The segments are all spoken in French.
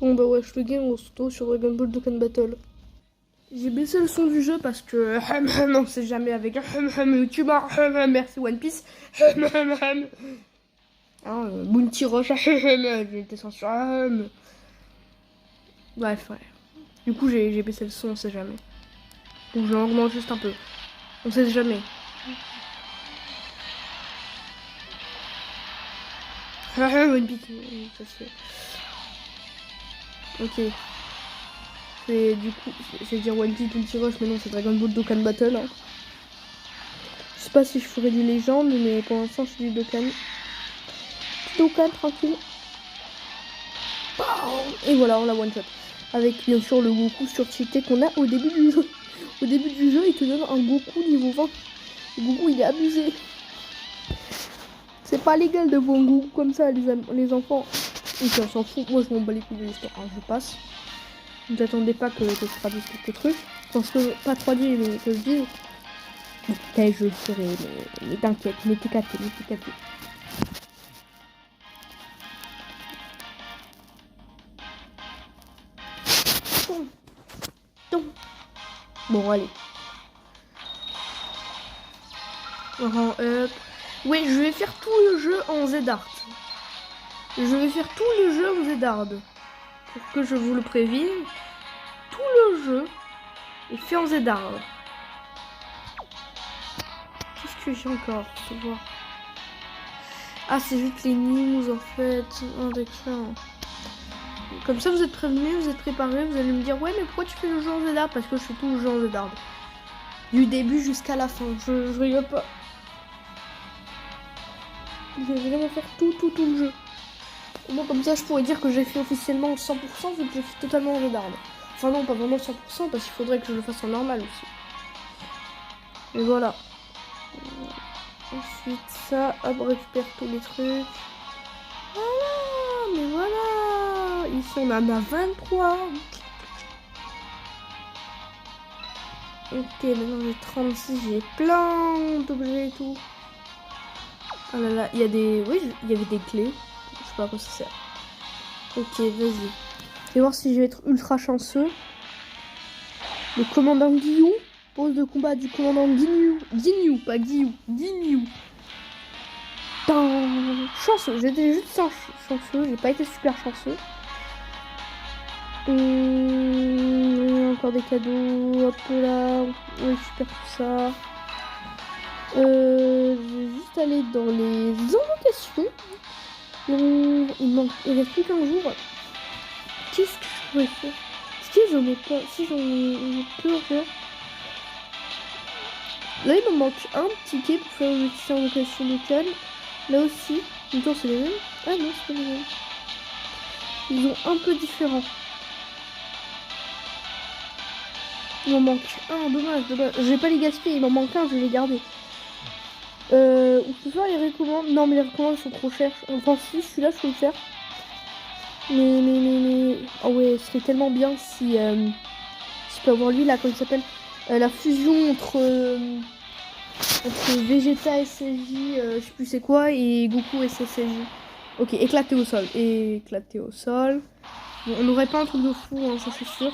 Bon bah ouais, je te dis, on se retrouve sur Dragon Ball Dokkan Battle. J'ai baissé le son du jeu parce que on sait jamais avec youtubeur, merci One Piece, Bounty Rush, j'ai été censuré. Bref, ouais. Du coup, j'ai baissé le son, on sait jamais. Donc je l'augmente juste un peu. On sait jamais. One Piece, ça se fait. Ok. C'est du coup, c'est dire One Piece Bounty Rush, mais non, c'est Dragon Ball Dokkan Battle. Hein. Je sais pas si je ferai du légende, mais pour l'instant, je suis du Dokkan. Dokkan, tranquille. Et voilà, on l'a one shot. Avec bien sûr le Goku surcheaté qu'on a au début du jeu. Au début du jeu, il te donne un Goku niveau 20. Le Goku, il est abusé. C'est pas légal de voir un Goku comme ça, les enfants. Et puis on s'en fout. Moi, je m'en bats les couilles de l'histoire. Hein, je passe. Ne t'attendez pas que je traduise quelques trucs. Parce que, pas 3D, mais que je dis. Ok, je le ferai, mais t'inquiète, mais t'es capté, Bon, allez. Rang up. Oui, je vais faire tout le jeu en Z-Art. Je vais faire tout le jeu en Z-Art. Pour que je vous le prévienne, tout le jeu est fait en Z-Art. Qu'est-ce que j'ai encore à voir? Ah, c'est juste les news en fait. Oh, d'accord. Comme ça, vous êtes prévenus, vous êtes préparés, vous allez me dire ouais, mais pourquoi tu fais le jeu en Z-Art? Parce que je fais tout le jeu en Z-Art. Du début jusqu'à la fin. Je rigole pas. Je vais vraiment faire tout le jeu. Au moins, comme ça, je pourrais dire que j'ai fait officiellement 100% vu que j'ai fait totalement en Z-Art. Enfin, non, pas vraiment 100% parce qu'il faudrait que je le fasse en normal aussi. Et voilà. Ensuite, ça, hop, récupère tous les trucs. Voilà, mais voilà. Ici, on en a 23. Ok, maintenant j'ai 36, j'ai plein d'objets et tout. Ah là là, il y a des... Oui, il y avait des clés. Je sais pas à quoi ça sert. Ok, vas-y. Je vais voir si je vais être ultra chanceux. Le commandant Guillou. Pose de combat du commandant Guignou. Guignou, pas Guillou. Guignou. Chanceux. J'étais juste chanceux. J'ai pas été super chanceux. Encore des cadeaux. Hop là. On récupère tout ça. Je vais juste aller dans les invocations. Il reste plus qu'un jour. Qu'est-ce que je pourrais faire? Si j'en ai pas, si j'en ai plus en faire. Là, il me manque un ticket pour faire une petite invocation locale. Là aussi, en même temps, c'est les mêmes. Ah non, c'est pas les mêmes. Ils sont un peu différents. Il m'en manque un, dommage. Je vais pas les gaspiller, il m'en manque un, je vais les garder. On peut faire les recommandes. Non, mais les recommandes sont trop chères. Enfin, si, celui-là, je peux le faire. Mais... Oh ouais, ce serait tellement bien si je peux avoir lui, là, comment il s'appelle la fusion entre Vegeta SSJ, je sais plus c'est quoi, et Goku SSJ. Ok, éclaté au sol. Éclaté au sol. Bon, on n'aurait pas un truc de fou, hein, ça c'est sûr.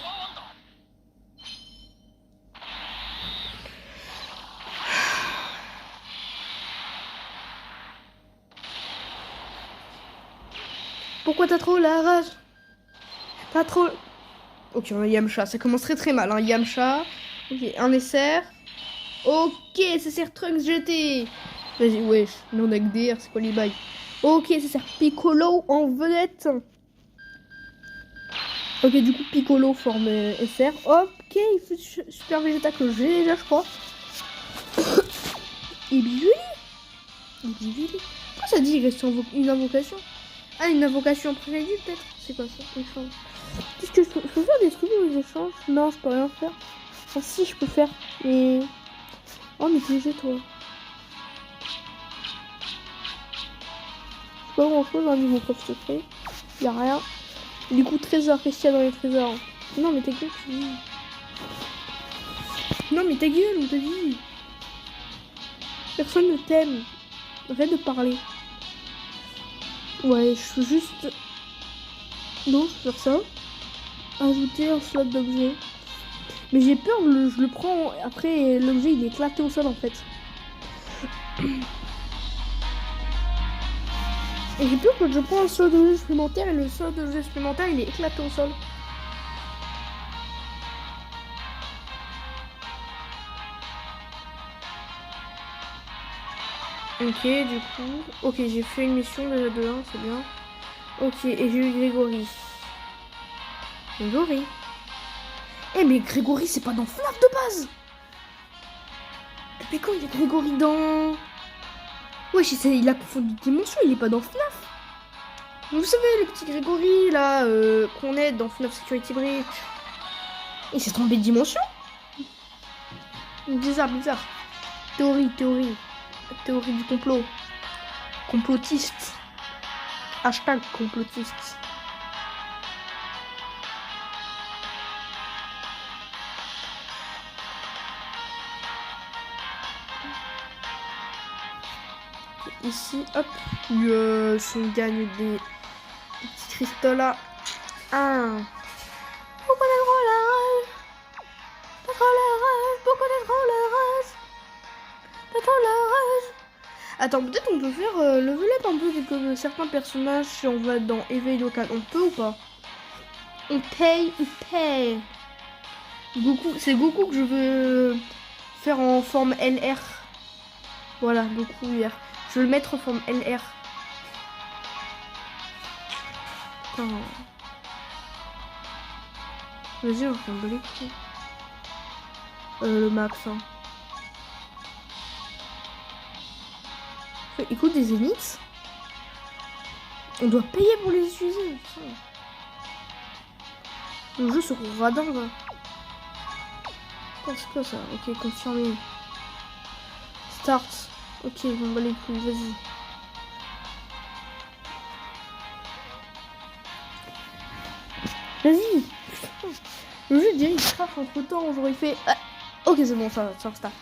Pourquoi t'as trop la rage? T'as trop... Ok, on a Yamcha, ça commence très mal, hein, Yamcha. Ok, un SR. Ok, SSR Trunks GT. Vas-y, wesh, non on a que DR, c'est quoi les bails? Ok, SSR Piccolo en vedette. Ok, du coup, Piccolo forme SR. Ok, il fait Super Vegeta que j'ai déjà, je crois. Et Bivuli. Pourquoi ça dit qu'il reste une invocation? Ah, une invocation prévue peut-être? C'est quoi ça? Échange. Qu'est-ce que je peux faire des trucs dans les échanges? Non, je peux rien faire. Enfin, si, je peux faire. Mais... Oh, mais t'es toi. Pas grand chose dans niveau coffre secret. Y'a rien. Du coup, trésor, qu'est-ce qu'il y a dans les trésors? Non, mais ta gueule, tu dis. Non, mais ta gueule, on t'a dit. Personne ne t'aime. Arrête de parler. Ouais, je suis juste... Non, je vais faire ça. Ajouter un slot d'objet. Mais j'ai peur, je le prends. Après, l'objet il est éclaté au sol en fait. Et j'ai peur que je prends un slot d'objet supplémentaire et le slot d'objet supplémentaire il est éclaté au sol. Ok, du coup. Ok, j'ai fait une mission déjà de 1, c'est bien. Ok, et j'ai eu Grégory. Grégory. Eh mais Grégory c'est pas dans FNAF de base. Depuis quand il y a Grégory dans... Wesh, il a confondu de dimension, il est pas dans FNAF. Vous savez, le petit Grégory là, qu'on aide dans FNAF Security Breach. Il s'est trompé de dimension. Bizarre. Théorie du complot. Complotiste. Hashtag complotiste. Ici, hop. Yes, on gagne des petits cristaux là. Ah. Beaucoup de rollers. Beaucoup de rollers. Attends, peut-être on peut faire level up un peu certains personnages si on va dans éveil local. On peut ou pas? On paye. Goku, c'est Goku que je veux faire en forme LR. Voilà, Goku hier. Je veux le mettre en forme LR. Putain. Vas-y, on va les coups. Le max. Hein. Écoute, des zéniths. On doit payer pour les utiliser. Putain. Le jeu se radin là. C'est quoi ça? Ok, confirmé. Start. Ok, on va les couilles, vas-y. Vas-y. Le jeu dirait il crache entre temps, j'aurais fait... Ah. Ok, c'est bon, ça start.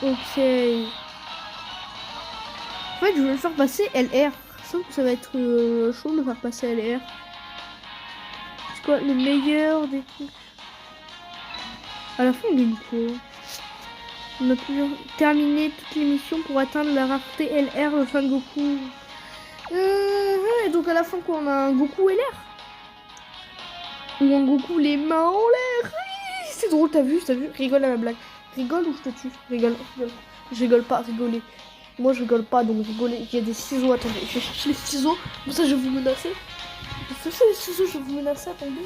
Ok. En fait, je vais le faire passer LR. Ça va être chaud de le faire passer LR. C'est quoi le meilleur des trucs? À la fin, on gagne quoi? On a pu terminer toutes les missions pour atteindre la rareté LR, le fin de Goku. Et donc à la fin, quoi, on a un Goku LR? Ou un Goku les mains en l'air? C'est drôle, t'as vu? Rigole à ma blague. Rigole ou je te tue? Rigole. Je rigole pas, rigoler. Moi je rigole pas, donc rigoler. Il y a des ciseaux, attendez. Je vais chercher les ciseaux. Comme ça, je vais vous menacer. Je vais chercher les ciseaux, je vais vous menacer, attendez.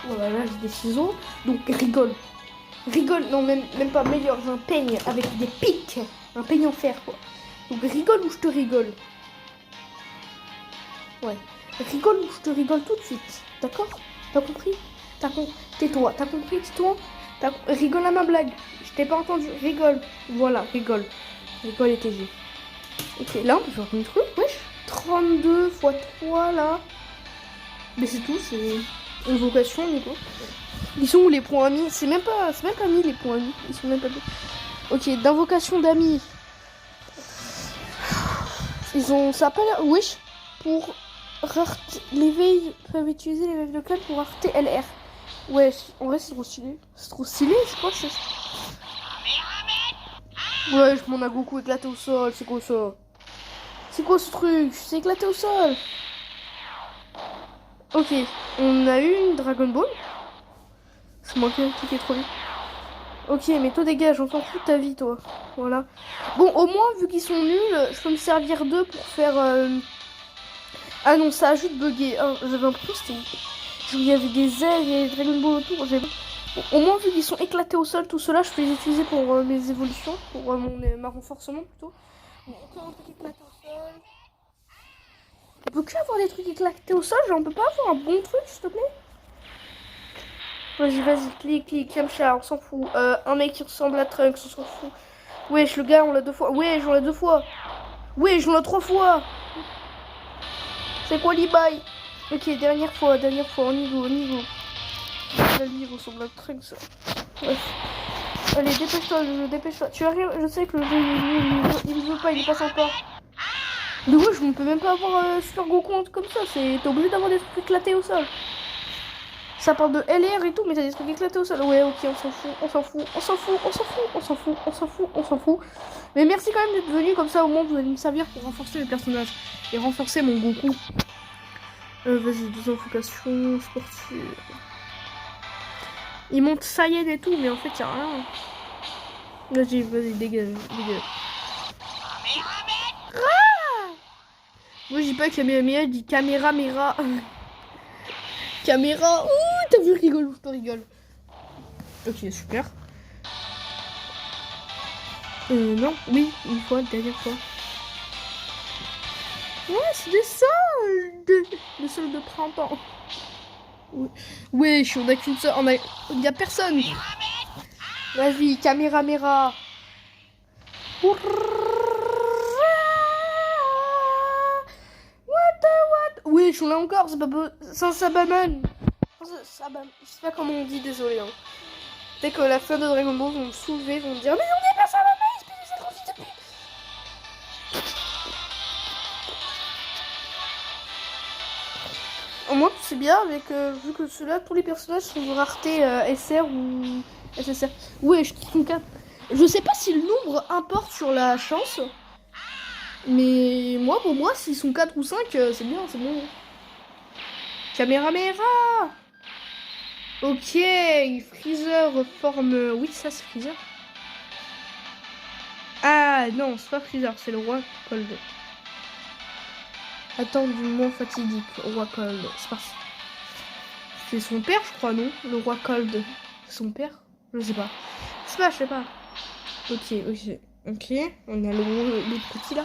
Voilà, là j'ai des ciseaux. Donc rigole. Non, même pas meilleur. J'ai un peigne avec des pics. Un peigne en fer, quoi. Donc rigole ou je te rigole. Ouais. Rigole ou je te rigole tout de suite. D'accord? T'as compris? Tais-toi. T'as compris? Tais-toi. Rigole à ma blague. Je t'ai pas entendu. Rigole. Voilà, rigole. Rigole et TG. Ok, là on peut faire un truc. Wesh. 32 x 3 là. Mais c'est tout, c'est une vocation, Nico. Ils sont où les points amis? C'est même pas mis les points amis. Ils sont même pas mis. Ok, d'invocation d'amis. Ils ont. Ça s'appelle Wish pour l'éveil. Peuvent utiliser l'éveil local pour rareté LR. Ouais, en vrai c'est trop stylé. C'est trop stylé, c'est quoi ça? Ouais, je m'en ai Goku éclaté au sol, c'est quoi ça? C'est quoi ce truc? C'est éclaté au sol. Ok, on a eu une Dragon Ball. Je manquais un truc qui est trop vite. Ok, mais toi dégage, on s'en fout de ta vie, toi. Voilà. Bon, au moins, vu qu'ils sont nuls, je peux me servir d'eux pour faire... Ah non, ça a juste bugué. Ah, j'avais l'impression que c'était... Il y avait des ailes, il y avait des Dragon Ball autour. Bon, au moins, vu qu'ils sont éclatés au sol, tout cela, je peux les utiliser pour mes évolutions, pour ma renforcement plutôt. Bon, encore un truc éclaté au sol. On peut que avoir des trucs éclatés au sol, genre on peut pas avoir un bon truc, s'il te plaît? Vas-y, clique, Yamcha, on s'en fout. Un mec qui ressemble à Trunks, on s'en fout. Wesh, le gars, on l'a 2 fois. Wesh, on l'a 2 fois. Wesh, on l'a 3 fois. C'est quoi l'e-buy? Ok, dernière fois, on y go. Là, lui, il ressemble à Trunks. Bref. Allez, dépêche-toi, dépêche-toi. Tu arrives, je sais que le jeu, il veut pas, il est pas sympa. Du coup, je ne peux même pas avoir Super Goku comme ça. T'es obligé d'avoir des trucs éclatés au sol. Ça parle de LR et tout, mais t'as des trucs éclatés au sol. Ouais, ok, on s'en fout, on s'en fout, on s'en fout, on s'en fout, on s'en fout, on s'en fout, on s'en fout. Mais merci quand même d'être venu, comme ça au moins vous allez me servir pour renforcer le personnage et renforcer mon Goku. Vas-y, désinvocation sportive. Il monte Saiyan et tout, mais en fait, y'a rien. Vas-y, dégage, dégage. Ah, moi, je dis pas Kamehameha, je dis Caméra. Caméra. Ouh, t'as vu, rigole, je te rigole. Ok, super. Non, oui, une fois, dernière fois. Ouais, c'est des soldes. Des soldes de printemps. Oui, wesh, on a qu'une seule. Il y a personne. Vas-y, Caméra. What? Wesh, on l'a encore, c'est pas beau. Ça banane. Je sais pas comment on dit, désolé. Hein. Dès que la fin de Dragon Ball vont me soulever, vont me dire mais on est pas ça, maman, espèce de trop vite de pute. Au moins, c'est bien avec vu que ceux-là, tous les personnages sont de rareté SR ou SSR. Ouais, je trouve 4. Je sais pas si le nombre importe sur la chance. Mais moi, pour moi, s'ils sont 4 ou 5, c'est bien, c'est bon. Caméra. Ok, Freezer forme... Oui, ça c'est Freezer. Ah non, c'est pas Freezer, c'est le roi Cold. Attends du moment fatidique, roi Cold. C'est parti. C'est son père, je crois, non? Le roi Cold. C'est son père? Je sais pas. Je sais pas. Ok. On a le petit là.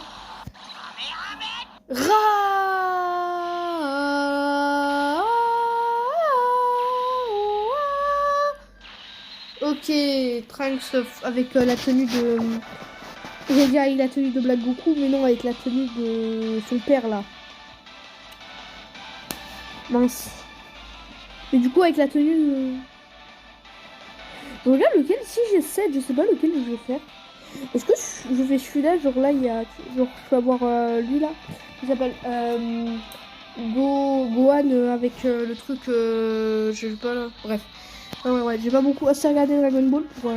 Ok, Trunks avec la tenue de... J'ai dit avec la tenue de Black Goku, mais non, avec la tenue de son père, là. Mince. Mais du coup, avec la tenue... Je regarde lequel, si j'ai 7, je sais pas lequel je vais faire. Est-ce que je fais celui-là, genre là, il y a... Genre, je peux avoir lui, là. Il s'appelle... Gohan avec le truc... je sais pas, là. Bref. Ouais, j'ai pas beaucoup assez regardé Dragon Ball pour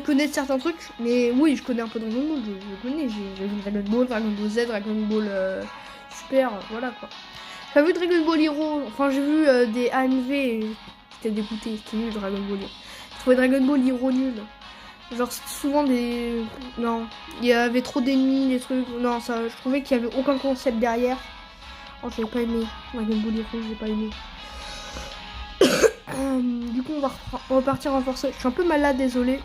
connaître certains trucs, mais oui, je connais un peu Dragon Ball, je connais, j'ai vu Dragon Ball Z, Dragon Ball Super, voilà quoi. J'ai vu Dragon Ball Hero, enfin j'ai vu des AMV, et j'étais dégoûté, c'était nul Dragon Ball Hero. Je trouvais Dragon Ball Hero nul. Genre souvent des... Non, il y avait trop d'ennemis, des trucs, non, ça, je trouvais qu'il y avait aucun concept derrière. Oh, j'ai pas aimé, Dragon Ball Hero, j'ai pas aimé. Du coup, on va partir renforcer. Je suis un peu malade, désolé.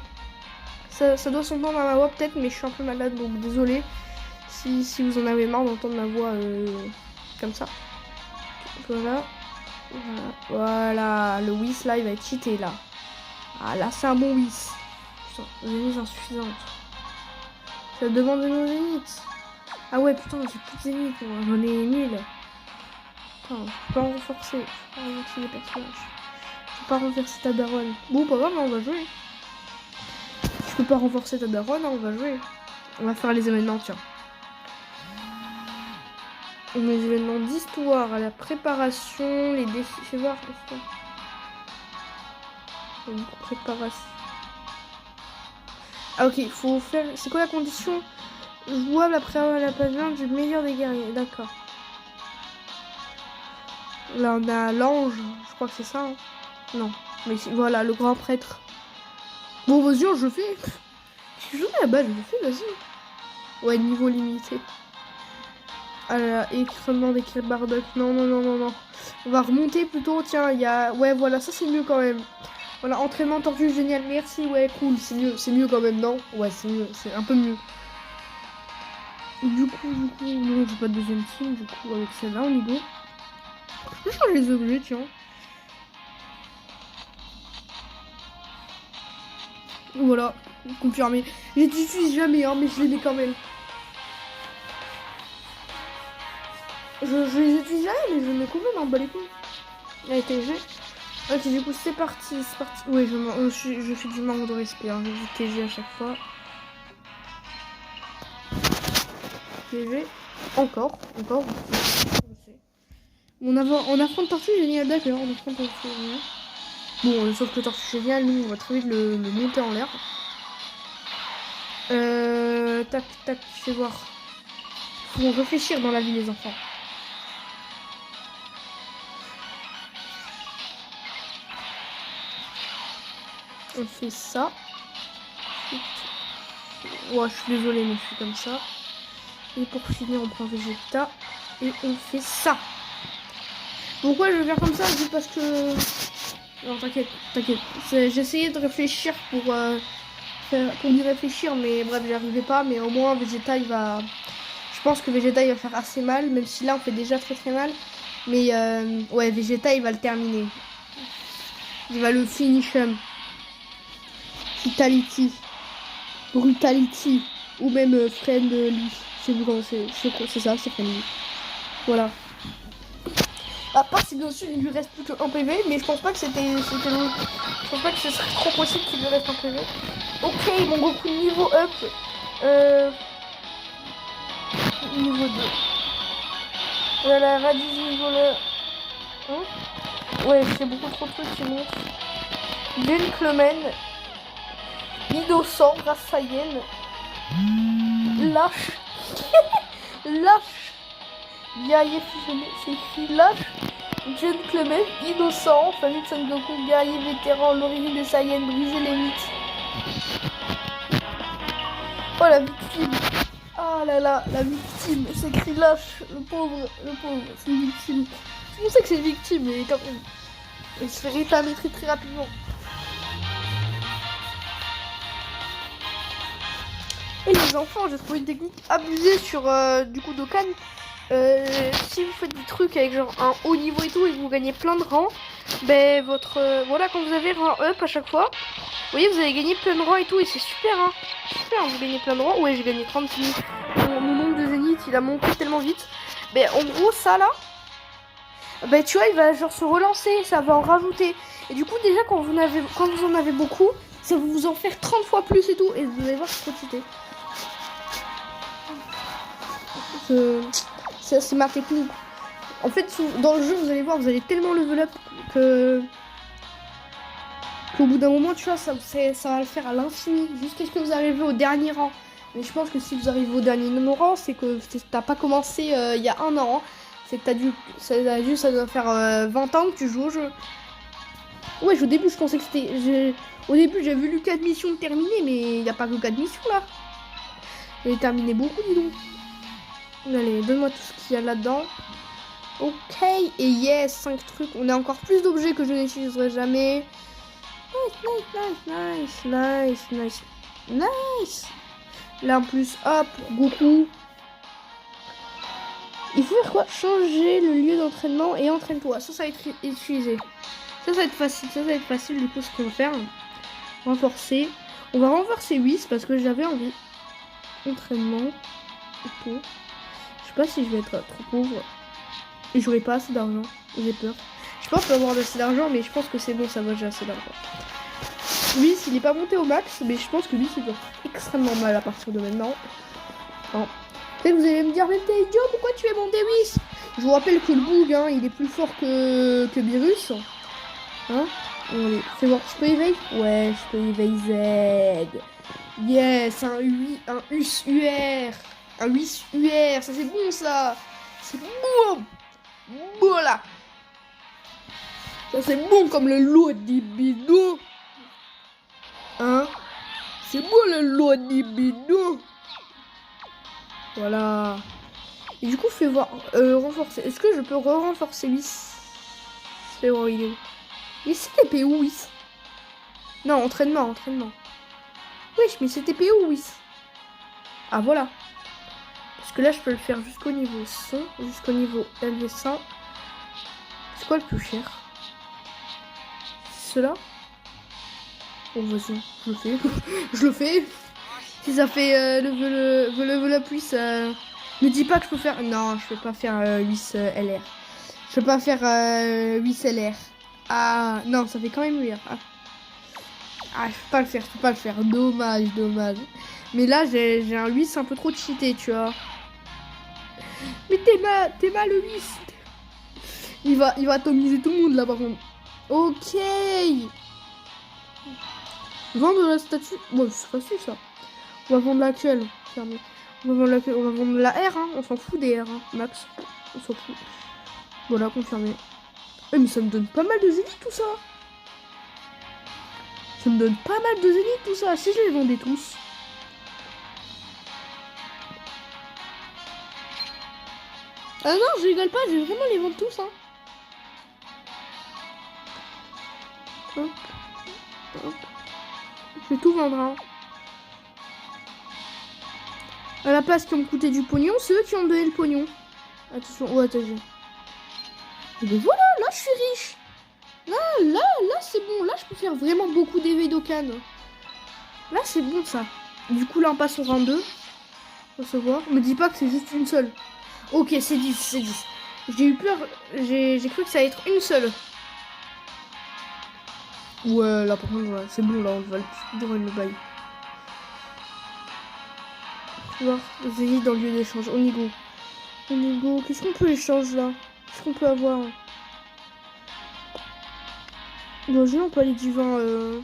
Ça doit s'entendre dans ma voix peut-être, mais je suis un peu malade, donc désolé si vous en avez marre d'entendre ma voix comme ça. Voilà. Le Whis là, il va être cheaté là. Ah là, c'est un bon Whis. Putain, zénith insuffisante. Ça demande de nos zéniths. Ah ouais, putain, j'ai plus de zénith, j'en ai 1000. Putain, je peux pas en renforcer. Je peux pas renforcer les personnages. Je peux pas renverser ta daronne. Bon, pas grave, on va jouer. Je peux pas renforcer ta daronne, on va jouer. On va faire les événements, tiens. Les événements d'histoire, à la préparation, les défis. Je vais voir. Préparation. Ah ok, faut faire... C'est quoi la condition? Jouable après la page 1 du meilleur des guerriers. D'accord. Là, on a l'ange. Je crois que c'est ça. Hein. Non. Mais voilà, le grand prêtre. Bon, vas-y, je le fais. Je joue à la base, je le fais, vas-y. Ouais, niveau limité. Ah là là, écrasement des crêpes Bardock. Non. On va remonter plutôt. Tiens, il y a... Ouais, voilà, ça c'est mieux quand même. Voilà, entraînement tortue, génial, merci. Ouais, cool, c'est mieux quand même, non? Ouais, c'est mieux, c'est un peu mieux. Du coup, non, j'ai pas de deuxième team, du coup, avec celle-là, on y go. Je peux changer les objets, tiens. Voilà, confirmé. Je les utilise jamais, hein, mais je les mets quand même. Je les utilise jamais, mais je les mets quand même en bas les couilles. Allez, TG. Ok, du coup, c'est parti. Oui, je fais du manque de respect. Hein. Je dis TG à chaque fois. TG. Encore. Je sais. On affronte Tortue Géniale, d'accord. On affronte Tortue Géniale. Bon, sauf que Tortue Géniale, nous, on va très vite le monter en l'air. Tac, je vais voir. Faut réfléchir dans la vie, les enfants. On fait ça. Ouais, je suis désolée, mais je suis comme ça. Et pour finir, on prend Vegeta. Et on fait ça. Pourquoi je vais faire comme ça? Juste parce que... Non, t'inquiète. J'ai essayé de réfléchir pour y réfléchir, mais bref, j'y arrivais pas. Mais au moins, Vegeta, il va... Je pense que Vegeta, il va faire assez mal, même si là, on fait déjà très mal. Mais ouais, Vegeta, il va le terminer. Il va le finish. Vitality. Brutality. Ou même Friendly. Je sais plus comment c'est ça, c'est Friendly. Voilà. À part si bien sûr il lui reste plus que 1 PV, mais je pense pas que c'était je pense pas que ce serait trop possible qu'il lui reste 1 PV. Ok, mon Goku niveau up. Niveau 2. Voilà, Raditz niveau le... Hein? Ouais, c'est beaucoup trop de trucs qui montent. Gentleman. Innocent, grâce Saiyan. Lâche. Lâche. Guerrier fusionné, c'est écrit lâche. Gentleman, innocent, famille de Son Goku, guerrier vétéran, l'origine des Saiyans, briser les mythes. Oh la victime. Ah là là, la victime, c'est écrit lâche, le pauvre, c'est une victime. Je sais que c'est une victime, mais quand même, il se fait rétamer très rapidement. Et les enfants, j'ai trouvé une technique abusée sur du coup Dokkan. Si vous faites des trucs avec genre un haut niveau et tout et que vous gagnez plein de rangs, ben votre voilà, quand vous avez rang up à chaque fois, vous voyez, vous avez gagné plein de rangs et tout, et c'est super, hein. Super, vous gagnez plein de rangs. Ouais, j'ai gagné 36 000. Mon nombre de zénith, il a monté tellement vite. Ben en gros, ça là, ben tu vois, il va genre se relancer, ça va en rajouter. Et du coup, déjà quand vous en avez beaucoup, ça va vous en faire 30 fois plus et tout, et vous allez voir, c'est trop cheaté. C'est ma technique. En fait, dans le jeu, vous allez voir, vous allez tellement level up qu'au bout d'un moment, tu vois, ça va le faire à l'infini. Jusqu'à ce que vous arrivez au dernier rang. Mais je pense que si vous arrivez au dernier rang, c'est que t'as pas commencé il y a 1 an. Hein. C'est que ça doit faire 20 ans que tu joues au jeu. Ouais, au début, je pensais que c'était... Au début, j'avais vu 4 missions terminées, mais il n'y a pas que 4 missions, là. J'ai terminé beaucoup, dis donc. Allez, donne-moi tout ce qu'il y a là-dedans. Ok, et yes, 5 trucs. On a encore plus d'objets que je n'utiliserai jamais. Nice. Là, en plus, hop, Goku. Il faut faire quoi? Changer le lieu d'entraînement et entraîne-toi. Ça va être utilisé. Ça va être facile. Du coup, ce qu'on va faire, renforcer. On va renforcer 8 parce que j'avais envie. Entraînement. Ok. Je sais pas si je vais être trop pauvre. Et j'aurai pas assez d'argent. J'ai peur. Je pense avoir assez d'argent, mais je pense que c'est bon, ça va, j'ai assez d'argent. Lui, il est pas monté au max, mais je pense que lui, il doit extrêmement mal à partir de maintenant. Bon. Peut-être que vous allez me dire, mais t'es idiot, pourquoi tu es monté 8? Je vous rappelle que le Boog, hein, il est plus fort que Beerus. Hein? Allez, fais voir, je peux éveiller? Ouais, je peux éveiller Z. Yes, un US UR. Un 8 UR, ça c'est bon ça. C'est bon. Voilà. Ça c'est bon comme le lot des bidons. Hein? C'est bon le lot des bidons. Voilà. Et du coup, fais voir. Renforcer. Est-ce que je peux renforcer Whis? Fais voir, il est où? Mais c'est TP où Whis? Non, entraînement. Wesh, mais c'est TP où Whis? Ah, voilà. Parce que là, je peux le faire jusqu'au niveau 100, jusqu'au niveau LV100. C'est quoi le plus cher? Cela? Oh, vas-y, je le fais. Je le fais. Si ça fait le level up 8, ne dis pas que je peux faire... Non, je peux pas faire 8 LR. Je peux pas faire 8 LR. Ah, non, ça fait quand même rire. Ah, je peux pas le faire. Dommage. Mais là, j'ai un 8, c'est un peu trop cheaté, tu vois. Mais t'es mal, Luis. Il va atomiser tout le monde là par contre. Ok. Vendre la statue. Bon, c'est facile ça. On va vendre laquelle? On va vendre laquelle? On va vendre la R, hein. On s'en fout des R, hein. Max. On s'en fout. Voilà, confirmé. Mais ça me donne pas mal de zénith tout ça. Ça me donne pas mal de zénith tout ça. Si je les vendais tous. Ah non, je rigole pas, je vais vraiment les vendre tous, hein. Hop. Hop. Je vais tout vendre, hein. À la place qui ont coûté du pognon, c'est eux qui ont donné le pognon. Attention, oh attention. Et ben voilà, là je suis riche. Là c'est bon. Là je peux faire vraiment beaucoup d'éveils d'Okan. Là c'est bon ça. Du coup là on passe au rang 2. Recevoir. Me dis pas que c'est juste une seule. Ok, c'est 10, c'est 10. J'ai eu peur, j'ai cru que ça allait être une seule. Ouais, là par contre, ouais, c'est bon, là on va le speedrun le bail. Tu vois, Zélie dans le lieu d'échange. Onigo, qu'est-ce qu'on peut échanger là? Qu'est-ce qu'on peut avoir? Bon, on peut aller divin,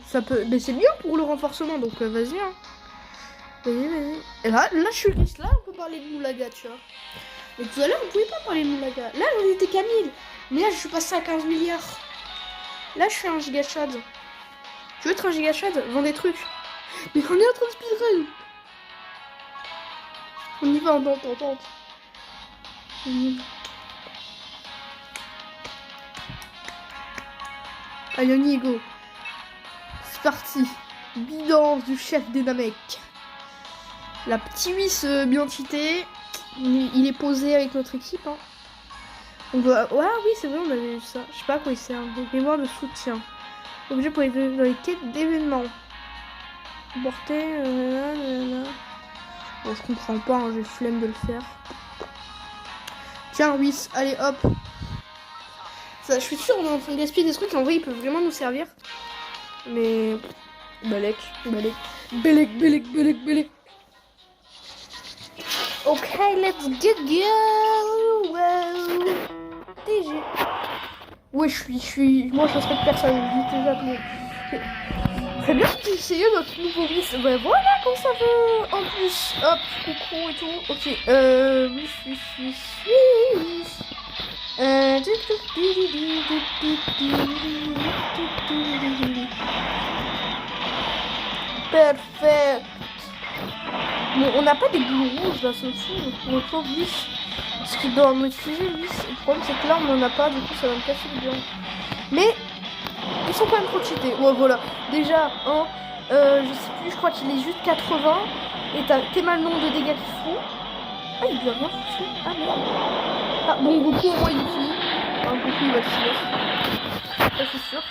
ça peut... Mais c'est bien pour le renforcement, donc vas-y, hein. Vas-y. Et là je suis riche, là on peut parler de Moulaga, tu vois. Mais tout à l'heure, on pouvait pas parler de Moulaga. Là, on était qu'à 1000. Mais là, je suis passé à 15 milliards. Là, je suis un gigachad. Tu veux être un gigachad? Vends des trucs. Mais on est en train de speedrun. On y va en tente. Allez, on y go. C'est parti. Bidance du chef des Namek. La petite Whis bien cheatée. Il est posé avec notre équipe. Hein. On doit... Ouais, oui, c'est vrai, on avait vu ça. Je sais pas à quoi il sert. Des mémoires de soutien. Objet pour évoluer dans les quêtes d'événements. Porter... Bon, je comprends pas, hein, j'ai flemme de le faire. Tiens, oui, allez, hop. Ça, je suis sûre, on est en train de gaspiller des trucs. En vrai, ils peuvent vraiment nous servir. Mais... Belek. Ok, let's go. Wow. DG. Ouais, je suis... Moi, je respecte personne. Je dis déjà que... Très bien, j'ai essayé notre nouveau vice. Ben voilà, quand ça veut. En plus, hop, coucou et tout. Ok, oui. Parfait. Bon, on n'a pas des boules rouges là, c'est fou. On retrouve 10. Ce qui doit m'utiliser 10. Le problème c'est que là on en a pas, du coup ça va me casser le bien. Mais ils sont quand même trop cheatés. Ouais, voilà. Déjà, hein, je sais plus, je crois qu'il est juste 80. Et t'as tellement le nombre de dégâts qu'il fout. Ah, il doit rien foutre. Ah merde. Ah, bon, Goku au moins il finit. Hein, Goku il va le finir. Ça c'est sûr.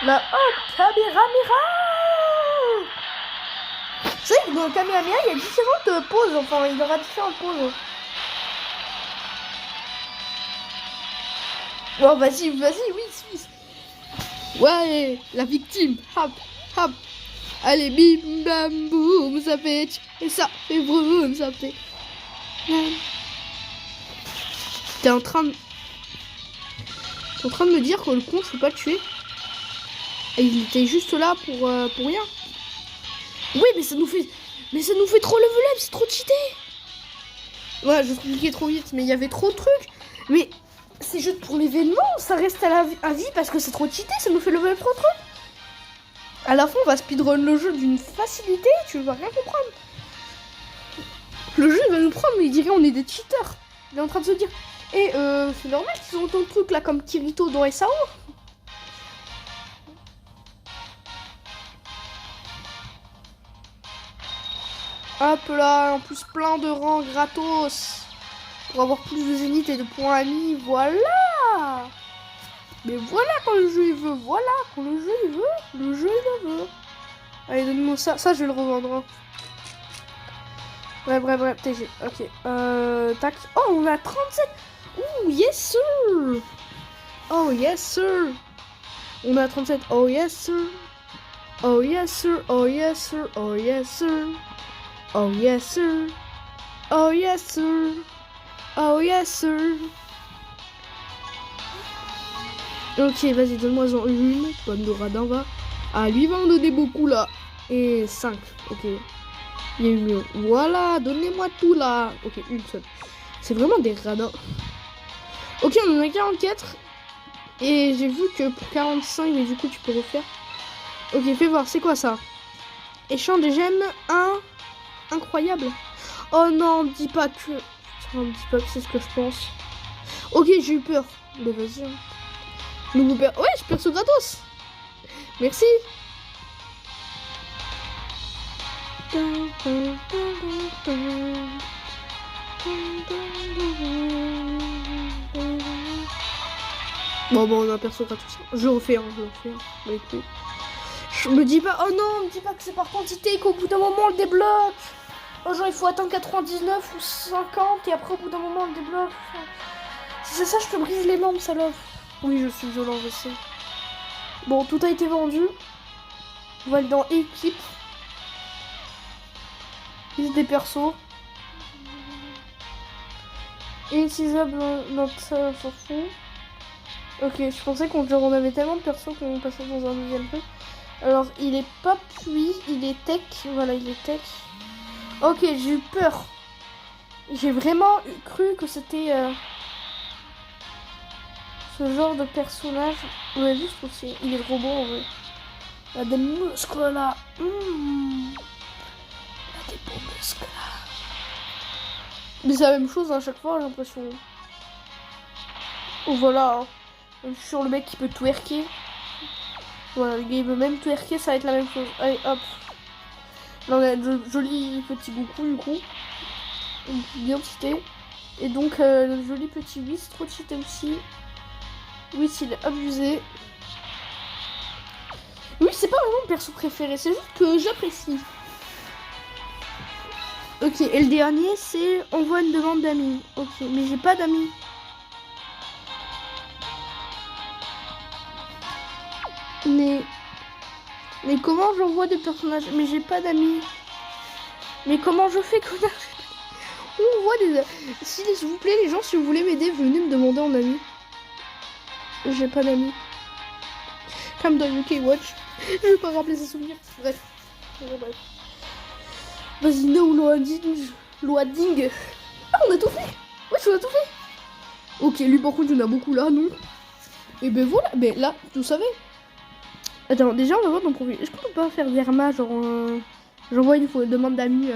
Là, hop, Kamehameha. C'est vrai que dans le Kamehameha, il y a différentes poses. Enfin, il y aura différentes poses. Bon, vas-y, oui. Ouais, la victime. Hop. Allez, bim, bam, boum, ça fait... Et ça fait vroom, ça fait... T'es en train de me dire que le con, je peux pas le tuer? Et il était juste là pour rien. Oui, mais ça nous fait trop level up, c'est trop cheaté. Ouais, je expliquais trop vite, mais il y avait trop de trucs. Mais c'est juste pour l'événement, ça reste à vie parce que c'est trop cheaté, ça nous fait level up trop de trucs. À la fin, on va speedrun le jeu d'une facilité, tu vas rien comprendre. Le jeu il va nous prendre, mais il dirait on est des cheaters. Il est en train de se dire, c'est normal qu'ils ont autant de trucs là comme Kirito dans SAO. Hop là, en plus plein de rangs gratos. Pour avoir plus de zénith et de points amis, voilà. Mais voilà quand le jeu il veut, voilà quand le jeu il veut, le jeu il veut. Allez, donne-moi ça, je vais le revendre. Bref, TG, ok. Tac. Oh, on a 37. Ouh, yes sir. Oh, yes sir. On a 37. Oh, yes sir. Oh, yes sir. Oh, yes sir. Oh, yes sir. Oh, yes sir. Oh yes sir. Oh yes sir. Ok, vas-y, donne-moi-en une. Bonne de radin, va. Ah, lui va en donner beaucoup là. Et 5. Ok. Il y a eu mieux. Voilà, donnez-moi tout là. Ok, une seule. C'est vraiment des radins. Ok, on en a 44. Et j'ai vu que pour 45, mais du coup, tu peux refaire. Ok, fais voir, c'est quoi ça? Échange des gemmes 1. Incroyable. Oh non, dis pas que... Putain, dis pas que c'est ce que je pense. Ok, j'ai eu peur. Mais vas-y. Hein. Nouveau perso. Ouais, je perso gratos. Merci. Bon, on a un perso gratos. Je refais, je refais. Avec lui. Je me dis pas, oh non, me dis pas que c'est par quantité et qu'au bout d'un moment on le débloque. Oh, genre il faut attendre 99 ou 50 et après au bout d'un moment on le débloque. Si c'est ça, je te brise les membres, salope. Oui, je suis violent, je sais. Bon, tout a été vendu. On va aller dans équipe. Liste des persos. Inutilisable, non, ça on s'en fout. Ok, je pensais qu'on avait tellement de persos qu'on passait dans un deuxième truc. Alors, il est pop, oui, il est tech. Voilà, il est tech. Ok, j'ai eu peur. J'ai vraiment cru que c'était ce genre de personnage. Vous avez vu, je trouve qu'il est trop beau en vrai. Il a des muscles là. Il a des beaux muscles là. Mais c'est la même chose à chaque fois, j'ai l'impression. Oh, voilà. Hein. Sur le mec qui peut twerker. Voilà, le gars il veut même twerker, ça va être la même chose. Allez, hop. Là, on a un joli petit Goku, du coup. Bien cheaté. Et donc, le joli petit Whis, trop cheaté aussi. Whis, il est abusé. Oui, c'est pas vraiment mon perso préféré, c'est juste que j'apprécie. Ok, et le dernier, c'est envoie une demande d'amis. Ok, mais j'ai pas d'amis. Mais comment j'envoie des personnages? Mais j'ai pas d'amis. Mais comment je fais, connard? On voit des... S'il vous plaît, les gens, si vous voulez m'aider, venez me demander en ami. J'ai pas d'amis. Comme dans UK Watch. Je vais pas rappeler ses souvenirs. Bref. Bref. Vas-y, no loading. Loading. Ah, on a tout fait. Ouais, on a tout fait. Ok, lui par contre, il y en a beaucoup là, non? Et ben voilà. Mais là, vous savez. Attends, déjà, on va voir ton profil. Est-ce qu'on peut pas faire Zerma, genre... J'envoie une demande d'amis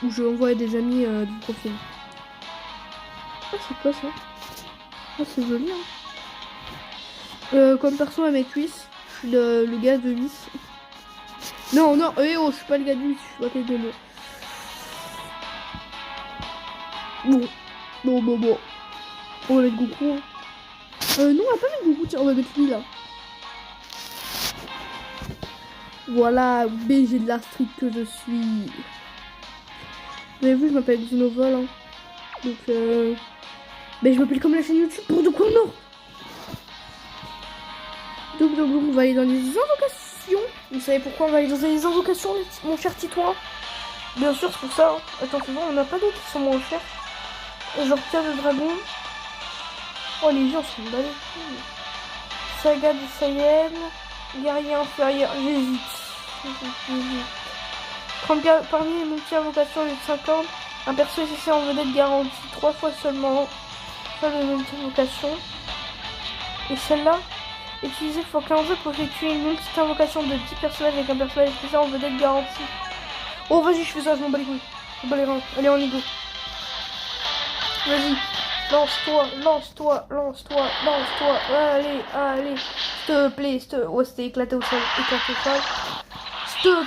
où je envoie des amis du profil. Ah, c'est quoi ça? Ah, c'est joli, hein. Comme perso avec Whis, je suis le gars de Whis. Non, non, oh, je suis pas le gars de Whis, je suis pas le gars de... Bon. On va mettre Goku. Hein. Non, on va pas mettre Goku, tiens, on va mettre lui là. Voilà, BG de la street que je suis. Vous avez vu, je m'appelle Xenovol. Hein. Donc, mais je m'appelle comme la chaîne YouTube pour de quoi non. Donc, on va aller dans les invocations. Vous savez pourquoi on va aller dans les invocations, mon cher Titouan? Bien sûr, c'est pour ça. Hein. Attends, c'est bon, on n'a pas d'autres qui sont moins chers. Genre Pierre de Dragon. Oh, les gens sont balés. Saga du Saiyan. Guerrier inférieur. J'hésite. Parmi les multi-invocations les 50, un perso est censé en vedette garantie 3 fois seulement. Pas de multi-invocation. Et celle-là, utilisée pour 15 jeux pour effectuer une multi-invocation de 10 personnages avec un personnage spécial en vedette garantie. Oh, vas-y, je fais ça, je m'en bats les couilles. Je m'en bats les reins. Allez, on y go. Vas-y. Lance-toi. Allez. S'il te plaît. Ouais, c'était éclaté au sol. S'il te plaît. Putain,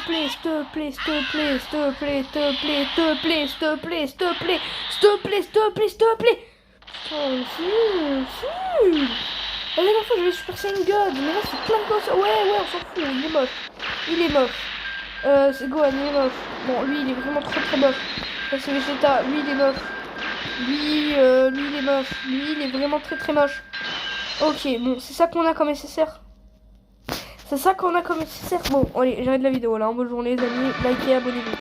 si. La dernière fois, j'avais Super Saiyan God. Mais là, c'est plein de boss. Ouais, on s'en fout. Il est moche. C'est Gohan, il est moche. Bon, lui, il est vraiment très moche. Ça, c'est Vegeta. Lui, il est moche. Lui, il est moche. Lui, il est vraiment très moche. Ok, bon, c'est ça qu'on a comme nécessaire. Bon, allez, j'arrête la vidéo là. Bonne journée, les amis. Likez, abonnez-vous.